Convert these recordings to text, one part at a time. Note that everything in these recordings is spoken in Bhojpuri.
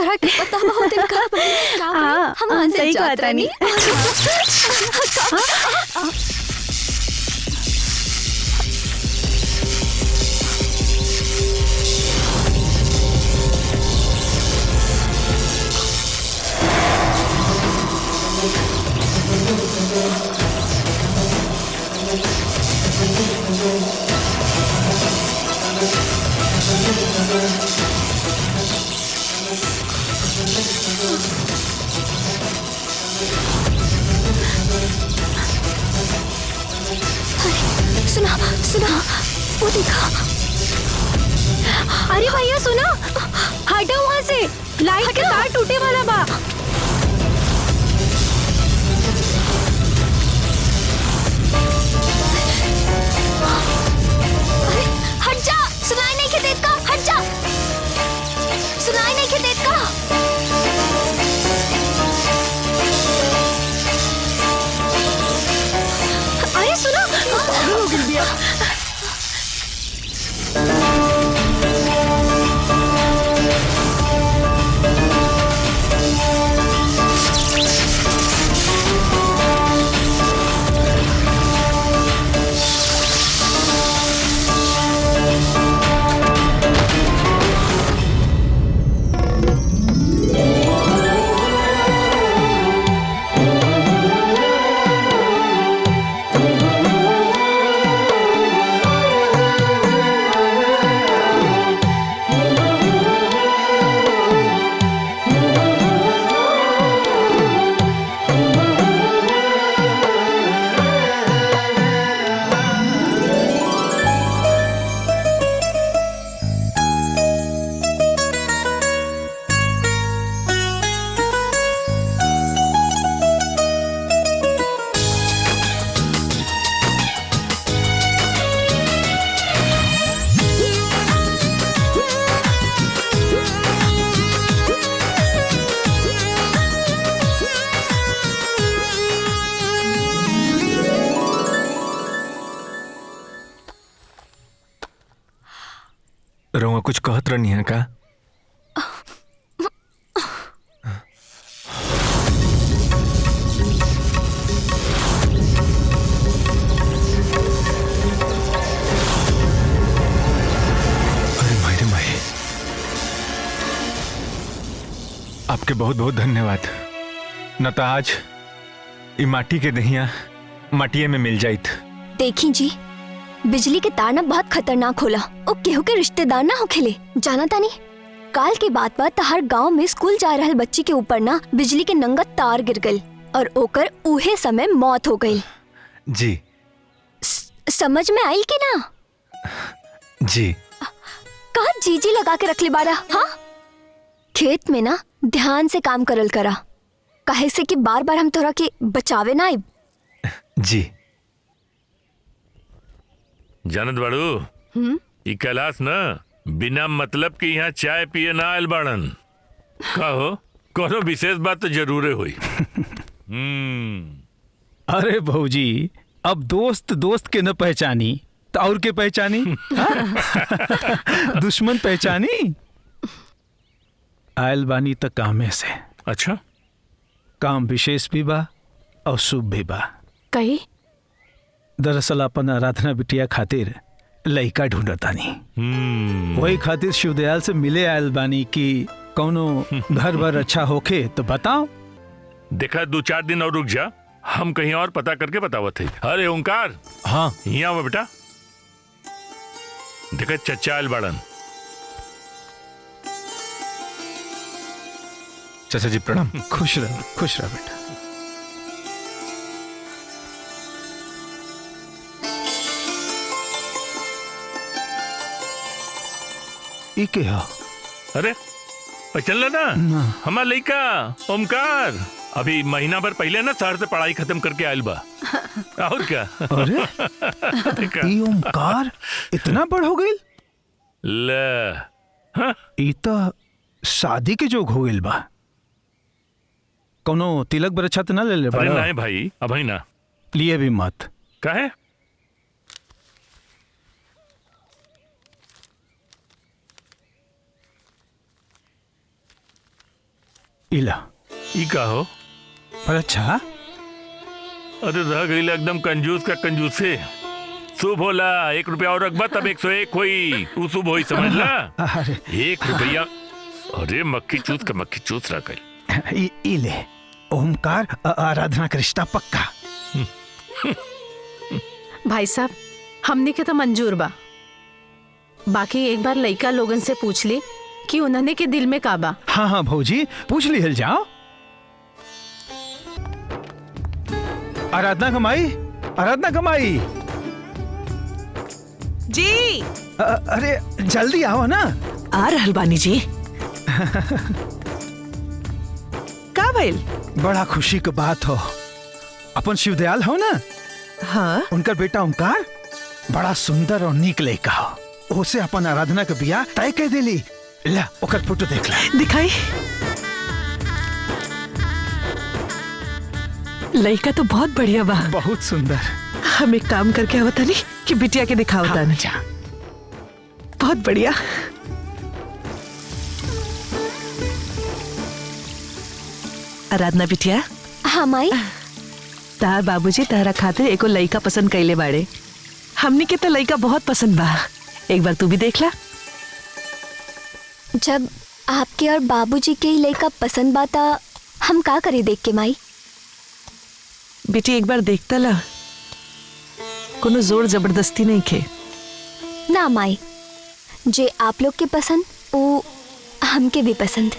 तरह के पता बहुत इनका हम वहां से जाता नहीं। सुना सुना, वो देखा। अरे भैया सुना, हटो वहां से, लाइट के तार टूटे वाला बा। अरे हट जा, सुनाई नहीं के देत का, हट जा, सुनाई नहीं के देत का। अरे सुनो, हो गई बिया। रउआ कुछ कहत रहनी है का? अरे माई रे माई, आपके बहुत बहुत धन्यवाद। न तो आज ये माटी के दहिया माटिए में मिल जाइत। देखी जी, बिजली के तार ना बहुत खतरनाक होला। ओ केहू के रिश्तेदार ना होखेले, जाना तानी। काल के बात हर गांव में स्कूल जा रहल बच्ची के ऊपर ना बिजली के नंगा तार गिर गई और ओकर उहे समय मौत हो गई। जी समझ में आई कि ना? जी। कहा जीजी लगा के रख ले बाड़ा। हाँ, खेत में ना ध्यान से काम करल करा, काहे से कि बार बार हम तोरा के बचावे ना आइब। जी। जानत बाड़ू, ई कैलाश ना बिना मतलब के यहाँ चाय पिए ना आयल बाड़न। का हो, कोनो विशेष बात तो जरूरे हुई। अरे भौजी, अब दोस्त दोस्त के न पहचानी तो और के पहचानी? दुश्मन पहचानी? आयल बानी तो कामे से। अच्छा, काम विशेष भी बा और शुभ भी बा। कही दरअसल अपन आराधना बिटिया खातिर लइका ढूंढतानी। वही खातिर शिवदयाल से मिले आयल बानी कि कौनो घर बार अच्छा होखे तो बताओ। देखा 2-4 दिन और रुक जा, हम कहीं और पता करके बतावत है। अरे ओंकार, हाँ यहाँ वो बेटा, देखा चचा आयल बाड़न। चाचा जी प्रणाम। खुश रह बेटा। इके हा? अरे चल ना, हमारा लड़का ओमकार अभी महीना भर पहले ना शहर से पढ़ाई खत्म करके आयल बा। और क्या? अरे ई ओमकार इतना बड़ हो गई? ले हाँ? ई तो शादी के जोग हो गइल बा। कोनो तिलक बरछा तो ना ले ले? अरे नहीं भाई, अभी ना लिए भी मत। काहे? इला। ई का हो? पर अच्छा अरे रह गई एकदम कंजूस का कंजूस से। शुभ होला, 1 रुपया और रखबा तब 101 होई। उ शुभ होई समझ ला। अरे 1 रुपया। अरे मक्खी चूस का मक्खी चूस रह गई। इले ओमकार आराधना का रिश्ता पक्का। भाई साहब हमने के तो मंजूर बा, बाकी एक बार लड़का लोगन से पूछ ले कि उन्होंने के दिल में का बा। हाँ हाँ भौजी पूछ ली हल जाओ। आराधना कमाई, आराधना कमाई जी। अरे जल्दी आओ ना। आ रहल बानी जी। का भइल? बड़ा खुशी की बात हो। अपन शिवदयाल हो ना, हाँ उनका बेटा ओमकार बड़ा सुंदर और नीक लड़का हो। उसे अपन आराधना के बियाह तय कर देली। ला ओकर फोटो देख ला। दिखाई। लड़का तो बहुत बढ़िया बा। बहुत सुंदर। हम एक काम करके आवता नहीं कि बिटिया के दिखावता हाँ, नहीं। जा। बहुत बढ़िया। आराधना बिटिया, हाँ माई। तार बाबूजी तारा खातिर एको लड़का पसंद कैले बाड़े। हमनी के तो लड़का बहुत पसंद बा, एक बार तू भी देख ला। जब आपके और बाबूजी के ही लड़का पसंद बाता हम का करे देख के माई। बेटी एक बार देखता ला, कोनो जोर जबरदस्ती नहीं खे। ना माई, जे आप लोग के पसंद वो हमके भी पसंद।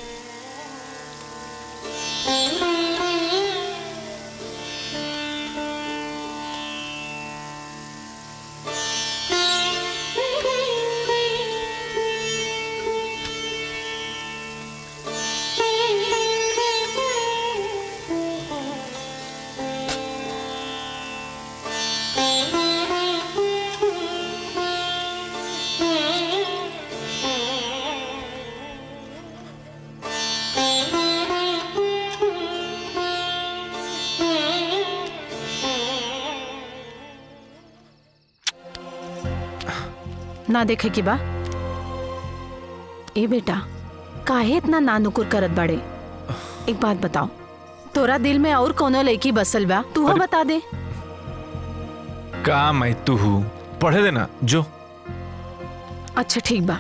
ना देखे की बा। ए बेटा काहे इतना नानुकुर करत बाड़े? एक बात बताओ, तोरा दिल में और कोनो लड़की बसल बा? तू हो बता दे। का मैं तू हूँ पढ़े देना जो। अच्छा ठीक बा,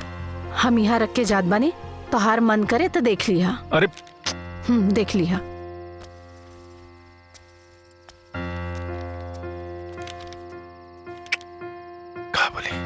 हम यहाँ रख के जात बानी, तो हार मन करे तो देख लिहा। अरे देख लिहा। का बोले?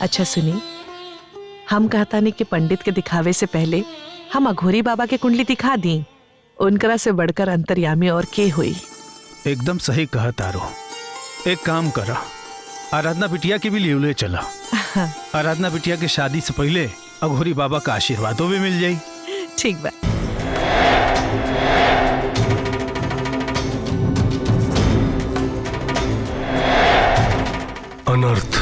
अच्छा सुनी, हम कहता नहीं कि पंडित के दिखावे से पहले हम अघोरी बाबा के कुंडली दिखा दी। उनकरा से बढ़कर अंतर्यामी और के हुई। एकदम सही कहा तारो। एक काम करा, आराधना बिटिया की भी लियुले चला। आराधना बिटिया की शादी से पहले अघोरी बाबा का आशीर्वादों भी मिल जाई। ठीक बा। अनर्थ,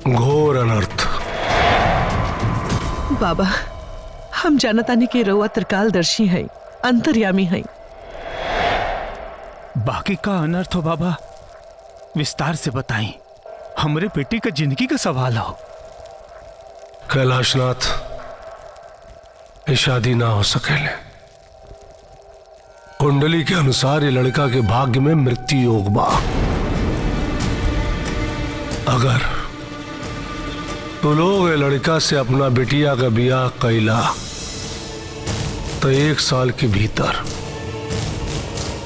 घोर अनर्थ। बाबा हम जानतानी के रउआ त्रिकालदर्शी है, अंतर्यामी है। बाकी का अनर्थ हो बाबा, विस्तार से बताई। हमरे बेटी का जिंदगी का सवाल हो। कैलाशनाथ, ये शादी ना हो सकेले। कुंडली के अनुसार ये लड़का के भाग्य में मृत्यु योग बा। अगर तू लोग ये लड़का से अपना बिटिया का ब्याह कैला तो 1 साल के भीतर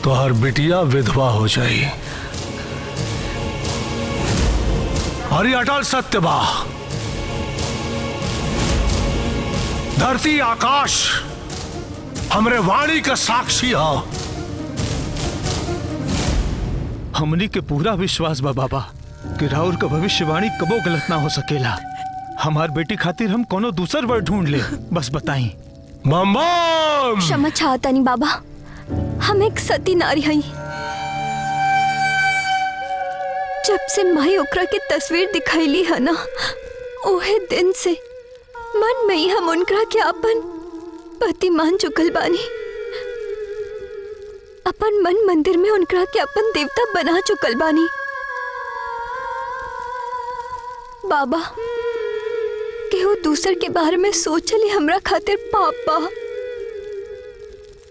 तो हर बिटिया विधवा हो जाई। और ये अटल सत्य बा। धरती आकाश हमरे वाणी का साक्षी हो। हमनी के पूरा विश्वास बा बाबा कि राउर का भविष्यवाणी कबो गलत ना हो सकेला। हमार बेटी खातिर हम कोनो दूसर वर्ड ढूंढ ले, बस बताई। बम बम। क्षमा चाहतानी बाबा, हम एक सती नारी हई। जब से माई ओकरा की तस्वीर दिखैली है ना, ओहे दिन से मन में ही हम उनकरा के अपन पति मान चुकल बानी। अपन मन मंदिर में उनकरा के अपन देवता बना चुकल बानी। बाबा, केहू दूसर के बारे में सोचले हमरा खातिर पाप बा।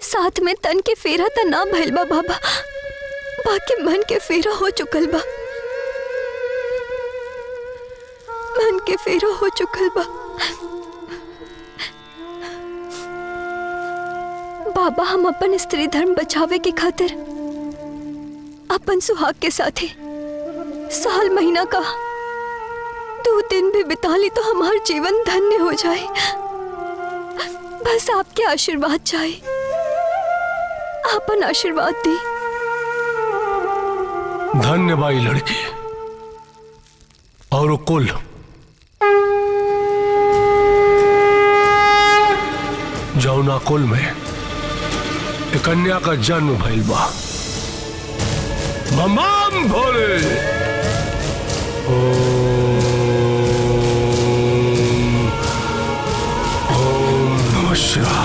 साथ में तन के फेरा त ना भइल बा बाबा, बाकी मन के फेरा हो चुकल बा। मन के फेरा हो चुकल बा। बाबा, हम अपन स्त्री धर्म बचावे के खातिर अपन सुहाग के साथे साल महीना का 2 दिन भी बिता ली तो हमारा जीवन धन्य हो जाए। बस आपके आशीर्वाद चाहिए। अपन आशीर्वाद दी। धन्य बाई लड़की और कुल जौना कुल में एक कन्या का जन्म भइल बा। बम भोले। ओम नमः शिवाय।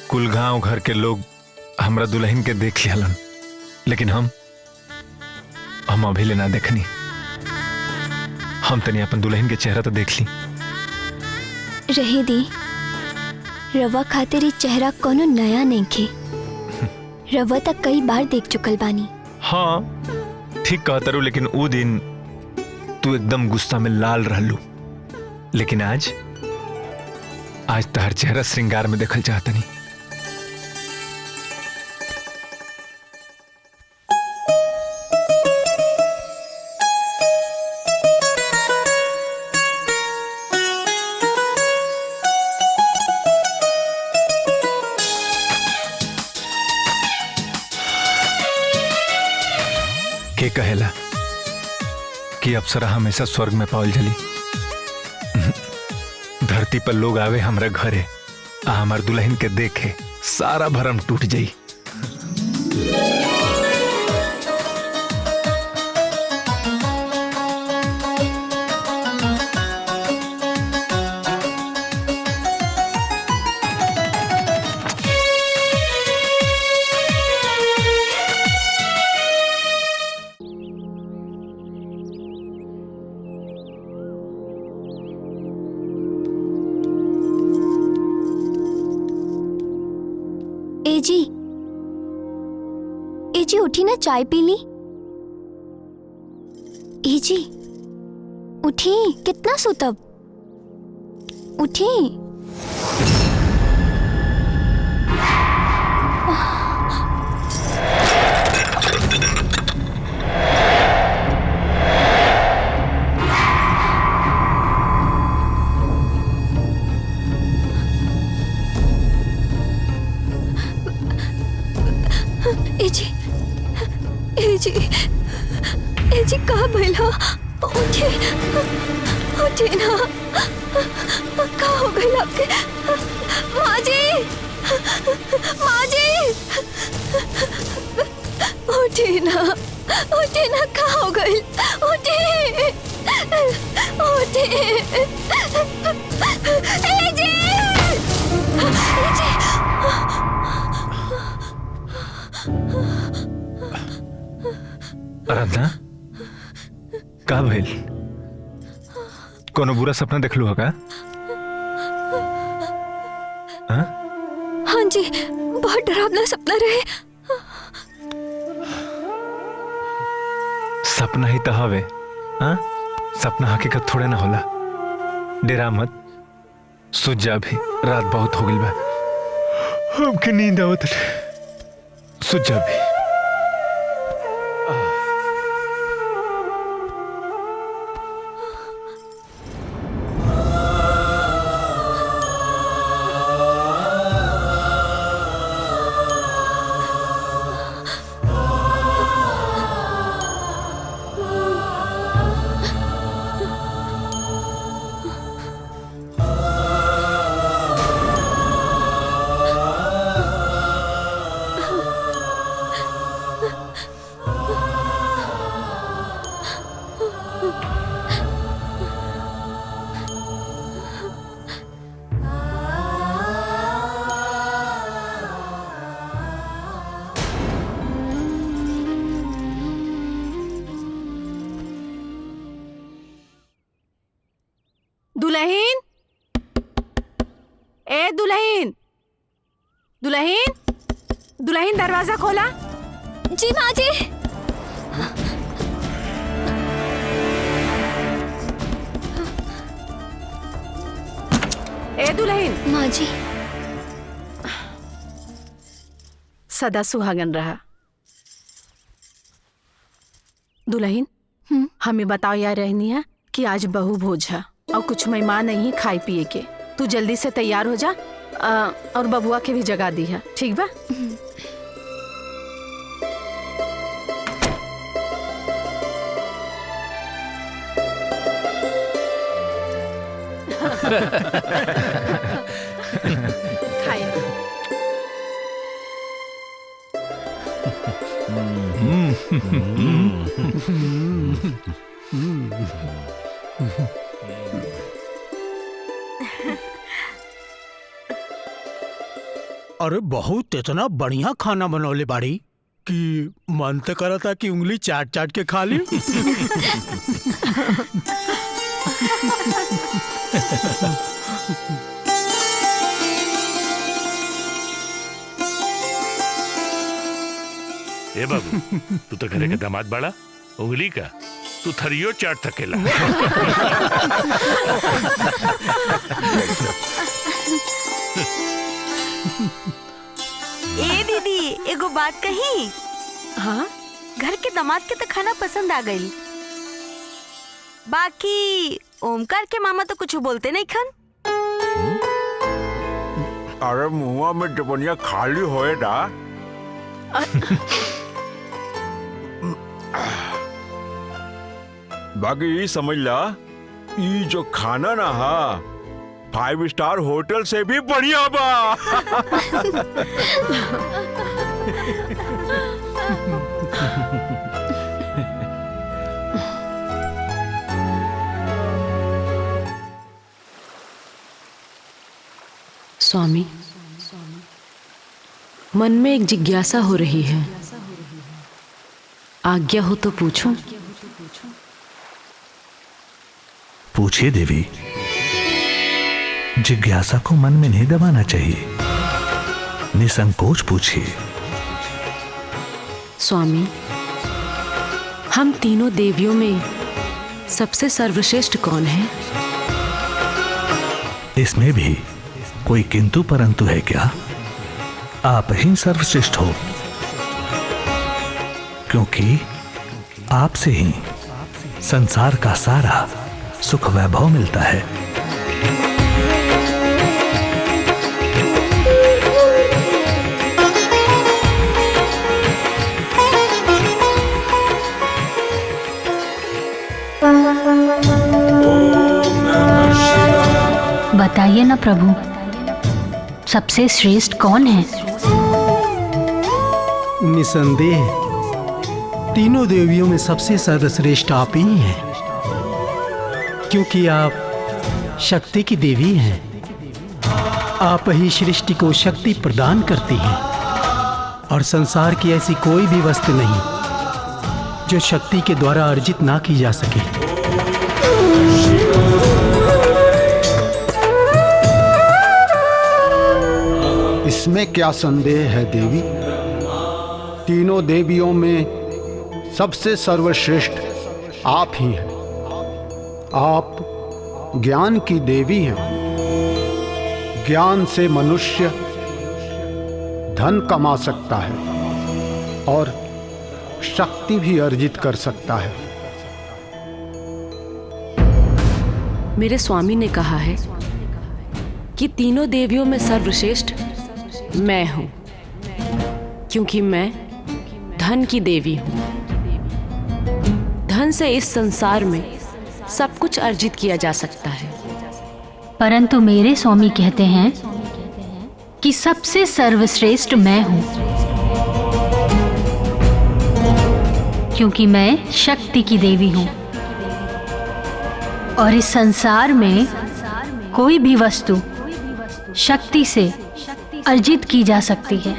कुल गांव घर के लोग हमरा दुल्हन के देख लिहलन, लेकिन हम अभी ले ना देखनी। हम तनी अपन दुल्हन के चेहरा तो देख ली। रहे दी, रवा खातिर चेहरा कोनो नया नहीं खे। रवा तक कई बार देख चुकल बानी। हाँ ठीक कहतरू, लेकिन वो दिन तू एकदम गुस्सा में लाल रहलू, लेकिन आज तहर चेहरा श्रृंगार में देखल चाहतनी। के कहेला कि अप्सरा हमेशा स्वर्ग में पावल जली। धरती पर लोग आवे हमरा घरे आ हमार दुल्हन के देखे सारा भरम टूट जाई। ए जी उठी ना, चाय पी ली। ए जी उठी, कितना सुतब, उठी। ए जी कहाँ भइला, उठे उठे ना, कहाँ हो गई आपके? माँ जी, माँ जी, उठे ना, कहाँ हो गई? उठे उठे, ए जी, ए जी। आराधना, का भइल? कोनो बुरा सपना देख लू का? हाँ जी, बहुत डरावना सपना रहे। सपना ही तो हवे, हाँ? सपना हकीकत थोड़े ना होला। डेरा मत, सुझ जा भी, रात बहुत हो गई बा, हमके नींद आवत है, सुझ जा भी। दुल्हन, ए दुल्हन, दुल्हन, दुल्हन दरवाजा खोला। जी माँ जी। ए दुल्हन। माँ जी। सदा सुहागन रहा। दुल्हन, हमें बताओ यार रहनी है कि आज बहू भोज है और कुछ मेहमान नहीं खाए पिए के। तू जल्दी से तैयार हो जा और बबुआ के भी जगा दी है, ठीक बा? खाए। अरे बहुत इतना बढ़िया खाना बनौले बाड़ी कि मन तो करा था कि उंगली चाट चाट के खा ली। ए बाबू, तू तो घरे का दामाद बाड़ा, उंगली का तू थरियो चाट थकेला। ए दीदी, एगो बात कही। हाँ, घर के दामाद के तो खाना पसंद आ गई, बाकी ओमकार के मामा तो कुछ बोलते नहीं खन। अरे मुआ में जबनिया खाली होए ना। बाकी ये समझ ला, ये जो खाना ना हा 5 स्टार होटल से भी बढ़िया बा। स्वामी, मन में एक जिज्ञासा हो रही है, आज्ञा हो तो पूछूं? पूछिए देवी, जिज्ञासा को मन में नहीं दबाना चाहिए। निसंकोच पूछिए। स्वामी, हम तीनों देवियों में सबसे सर्वश्रेष्ठ कौन है? इसमें भी कोई किंतु परंतु है क्या? आप ही सर्वश्रेष्ठ हो, क्योंकि आपसे ही संसार का सारा सुख वैभव मिलता है। बताइए ना प्रभु, सबसे श्रेष्ठ कौन है? निसंदेह तीनों देवियों में सबसे सर्वश्रेष्ठ आप ही हैं, क्योंकि आप शक्ति की देवी हैं। आप ही सृष्टि को शक्ति प्रदान करती हैं और संसार की ऐसी कोई भी वस्तु नहीं जो शक्ति के द्वारा अर्जित ना की जा सके। इसमें क्या संदेह है देवी? तीनों देवियों में सबसे सर्वश्रेष्ठ आप ही हैं। आप ज्ञान की देवी हैं। ज्ञान से मनुष्य धन कमा सकता है और शक्ति भी अर्जित कर सकता है। मेरे स्वामी ने कहा है कि तीनों देवियों में सर्वश्रेष्ठ मैं हूं, क्योंकि मैं धन की देवी हूं। धन से इस संसार में सब कुछ अर्जित किया जा सकता है। परंतु मेरे स्वामी कहते हैं कि सबसे सर्वश्रेष्ठ मैं हूं, क्योंकि मैं शक्ति की देवी हूं और इस संसार में कोई भी वस्तु शक्ति से अर्जित की जा सकती है।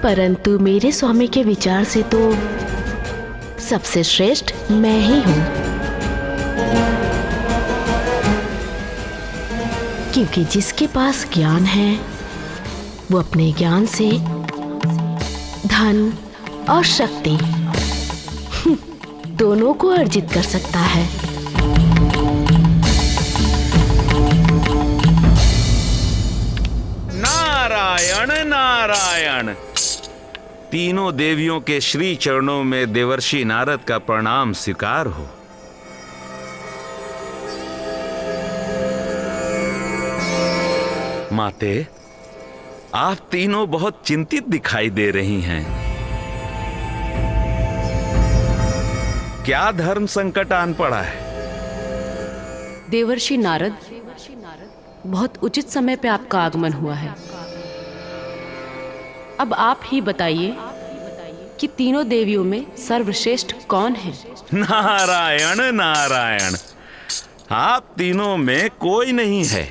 परंतु मेरे स्वामी के विचार से तो सबसे श्रेष्ठ मैं ही हूं, क्योंकि जिसके पास ज्ञान है वो अपने ज्ञान से धन और शक्ति दोनों को अर्जित कर सकता है। नारायण नारायण। तीनों देवियों के श्री चरणों में देवर्षि नारद का प्रणाम स्वीकार हो। माते, आप तीनों बहुत चिंतित दिखाई दे रही हैं। क्या धर्म संकट आन पड़ा है? देवर्षि नारद, बहुत उचित समय पे आपका आगमन हुआ है। अब आप ही बताइए कि तीनों देवियों में सर्वश्रेष्ठ कौन है? नारायण नारायण, आप तीनों में कोई नहीं है।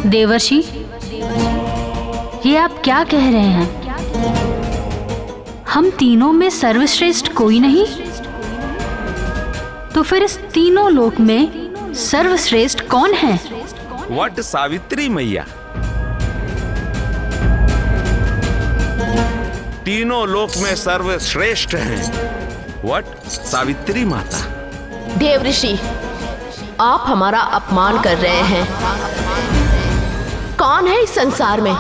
देवर्षि, ये आप क्या कह रहे हैं? हम तीनों में सर्वश्रेष्ठ कोई नहीं? तो फिर इस तीनों लोक में सर्वश्रेष्ठ कौन है? वट सावित्री मैया। तीनों लोक में सर्वश्रेष्ठ हैं वट सावित्री माता। देवऋषि, आप हमारा अपमान कर रहे हैं। कौन है इस संसार में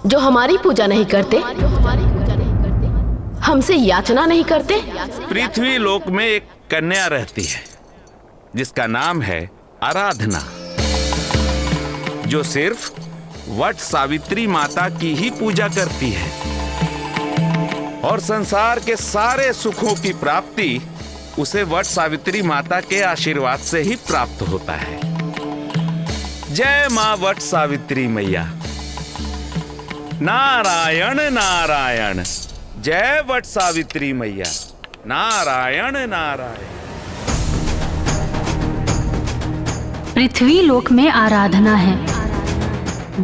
जो हमारी पूजा नहीं करते, हमसे याचना नहीं करते? पृथ्वी लोक में एक कन्या रहती है जिसका नाम है आराधना, जो सिर्फ वट सावित्री माता की ही पूजा करती है और संसार के सारे सुखों की प्राप्ति उसे वट सावित्री माता के आशीर्वाद से ही प्राप्त होता है। जय मां वट सावित्री मैया। नारायण नारायण। जय वट सावित्री मैया। नारायण नारायण। पृथ्वी लोक में आराधना है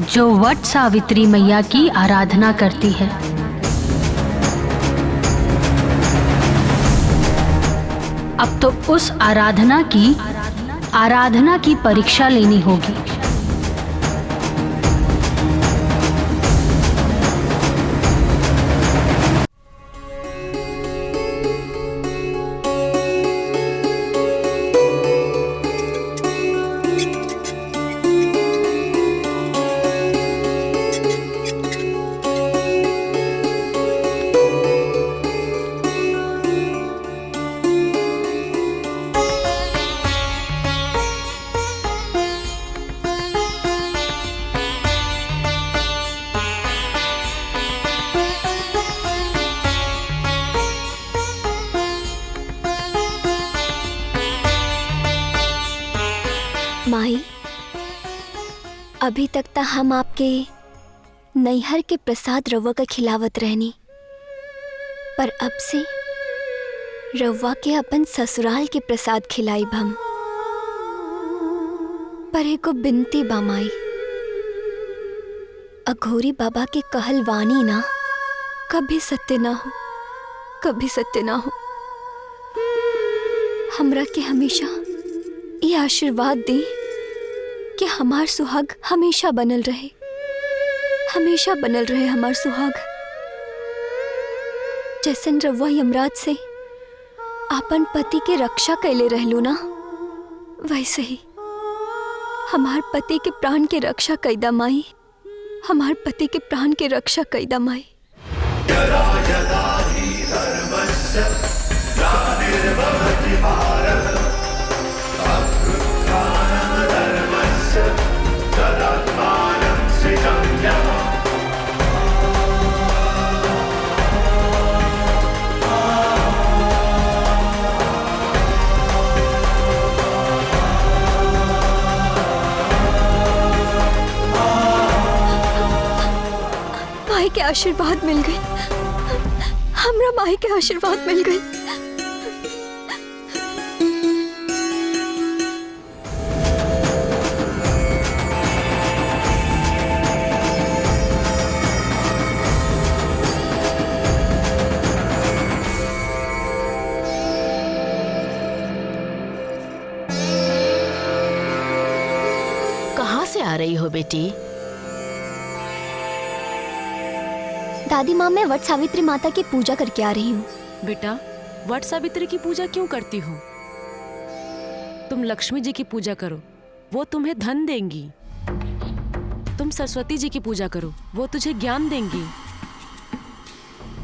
जो वट सावित्री मैया की आराधना करती है। अब तो उस आराधना की आराधना की परीक्षा लेनी होगी। माई, अभी तक तो हम आपके नैहर के प्रसाद रवा का खिलावत रहनी, पर अब से रवा के अपन ससुराल के प्रसाद खिलाइब हम। पर एको बिनती बा माई, अघोरी बाबा के कहल वाणी ना कभी सत्य ना हो, कभी सत्य ना हो। हमरा के हमेशा ये आशीर्वाद दी कि हमार सुहाग हमेशा बनल रहे, हमेशा बनल रहे हमार सुहाग। जैसन रवा यमराज से आपन पति के रक्षा कैले रहलू ना, वैसे ही हमार पति के प्राण के रक्षा कैदा माई, हमार पति के प्राण के रक्षा कैदा माई। माई के आशीर्वाद मिल गई, हमरा माई के आशीर्वाद मिल गई। कहाँ से आ रही हो बेटी? दादी माँ, मैं वट सावित्री माता की पूजा करके आ रही हूँ। बेटा, वट सावित्री की पूजा क्यों करती हो? तुम लक्ष्मी जी की पूजा करो, वो तुम्हें धन देंगी। तुम सरस्वती जी की पूजा करो, वो तुझे ज्ञान देंगी।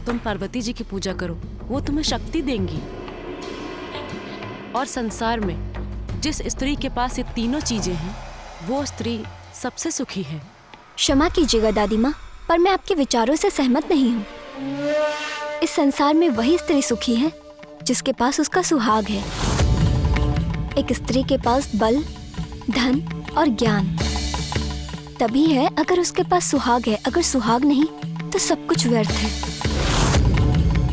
तुम पार्वती जी की पूजा करो, वो तुम्हें शक्ति देंगी। और संसार में जिस स्त्री के पास ये तीनों चीजें हैं, वो स्त्री सबसे सुखी है। क्षमा कीजिएगा दादी माँ, पर मैं आपके विचारों से सहमत नहीं हूँ। इस संसार में वही स्त्री सुखी है जिसके पास उसका सुहाग है। एक स्त्री के पास बल, धन और ज्ञान तभी है अगर उसके पास सुहाग है। अगर सुहाग नहीं तो सब कुछ व्यर्थ है।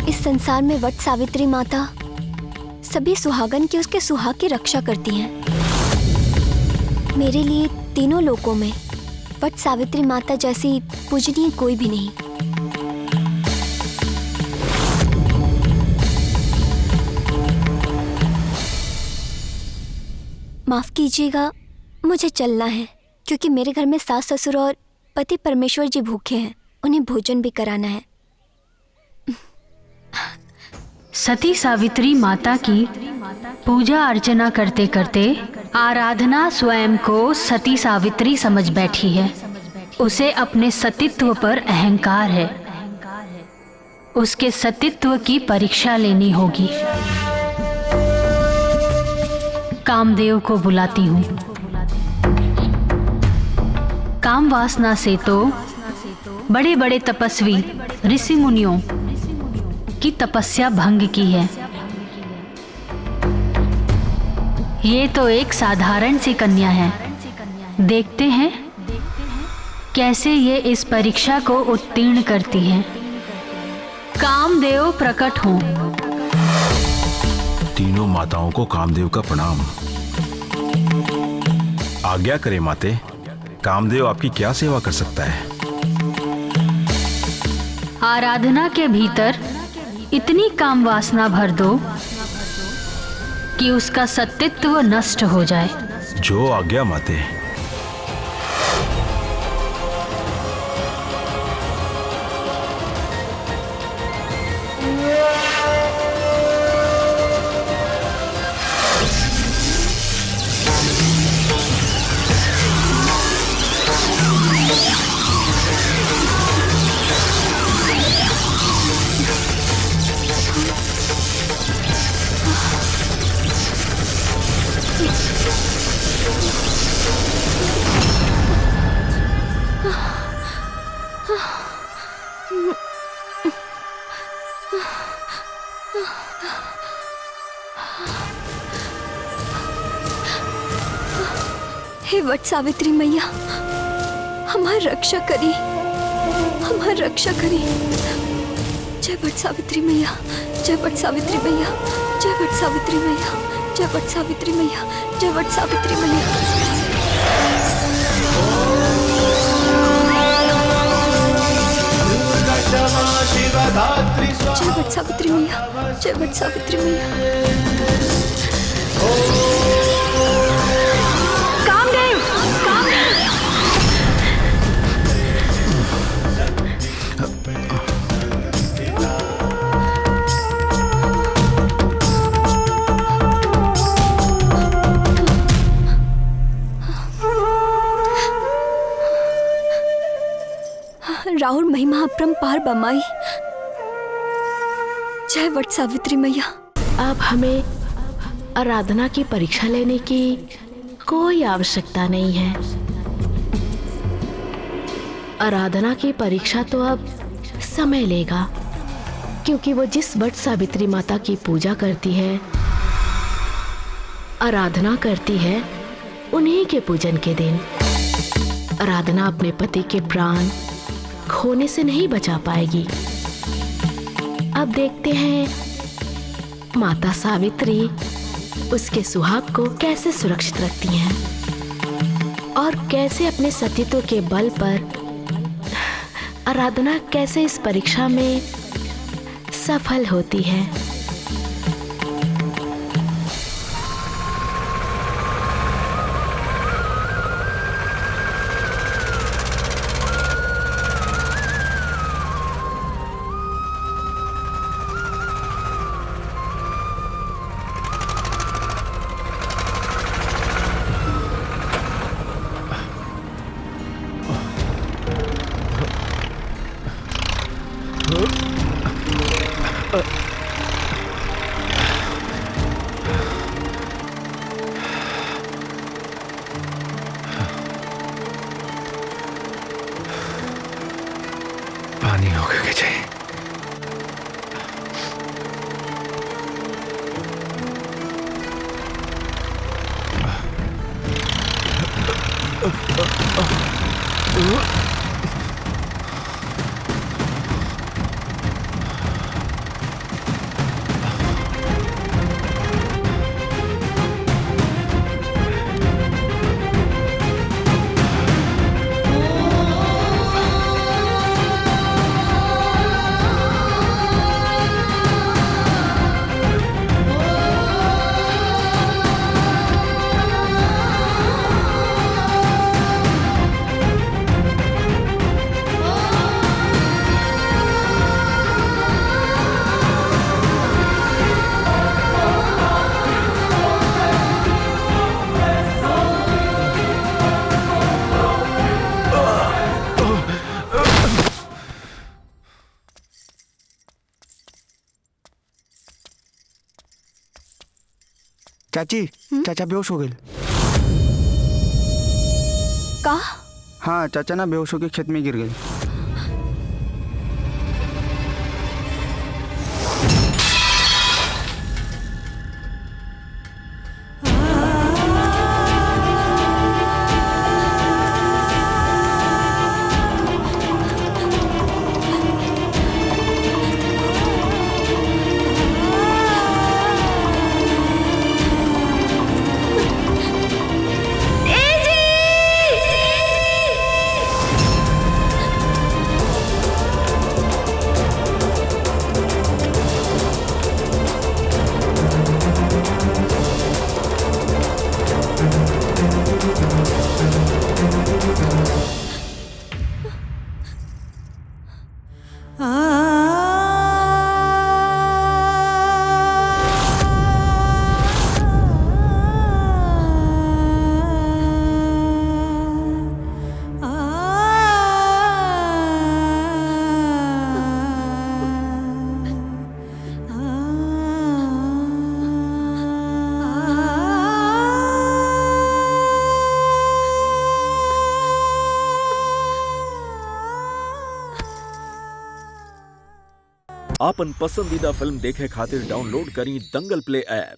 इस संसार में वट सावित्री माता सभी सुहागन की उसके सुहाग की रक्षा करती हैं। मेरे लिए तीनों लोकों में वट सावित्री माता जैसी पूजनीय कोई भी नहीं। माफ कीजिएगा, मुझे चलना है क्योंकि मेरे घर में सास ससुर और पति परमेश्वर जी भूखे हैं, उन्हें भोजन भी कराना है। सती सावित्री माता की पूजा अर्चना करते करते आराधना स्वयं को सती सावित्री समझ बैठी है। उसे अपने सतीत्व पर अहंकार है। उसके सतीत्व की परीक्षा लेनी होगी। कामदेव को बुलाती हूँ। काम वासना से तो बड़े बड़े तपस्वी ऋषि मुनियों की तपस्या भंग की है। ये तो एक साधारण सी कन्या है। देखते हैं कैसे ये इस परीक्षा को उत्तीर्ण करती है। कामदेव प्रकट हो। तीनों माताओं को कामदेव का प्रणाम। आज्ञा करे माते, कामदेव आपकी क्या सेवा कर सकता है? आराधना के भीतर इतनी काम वासना भर दो कि उसका सत्तित्व नष्ट हो जाए। जो आज्ञा माते। हे वट सावित्री मैया, हमार रक्षा करी, हमार रक्षा करी। जय वट सावित्री मैया, जय वट सावित्री मैया, जय वट सावित्री मैया, जय वट सावित्री मैया, जय वट सावित्री मैया। जय वट सावित्री मैया, जय वट सावित्री मैया। कामदेव, कामदेव। राहुल महिमा अपरंपार बमाई। जय वट सावित्री मैया। अब हमें आराधना की परीक्षा लेने की कोई आवश्यकता नहीं है। आराधना की परीक्षा तो अब समय लेगा, क्योंकि वो जिस वट सावित्री माता की पूजा करती है, आराधना करती है, उन्हीं के पूजन के दिन आराधना अपने पति के प्राण खोने से नहीं बचा पाएगी। अब देखते हैं माता सावित्री उसके सुहाग को कैसे सुरक्षित रखती हैं और कैसे अपने सतीत्व के बल पर आराधना कैसे इस परीक्षा में सफल होती है। पानी होगा के चाहिए। चाची, चाचा बेहोश हो गए। का? हाँ, चाचा ना बेहोश होकर खेत में गिर गए। आपन पसंदीदा फिल्म देखे खातिर डाउनलोड करी दंगल प्ले ऐप।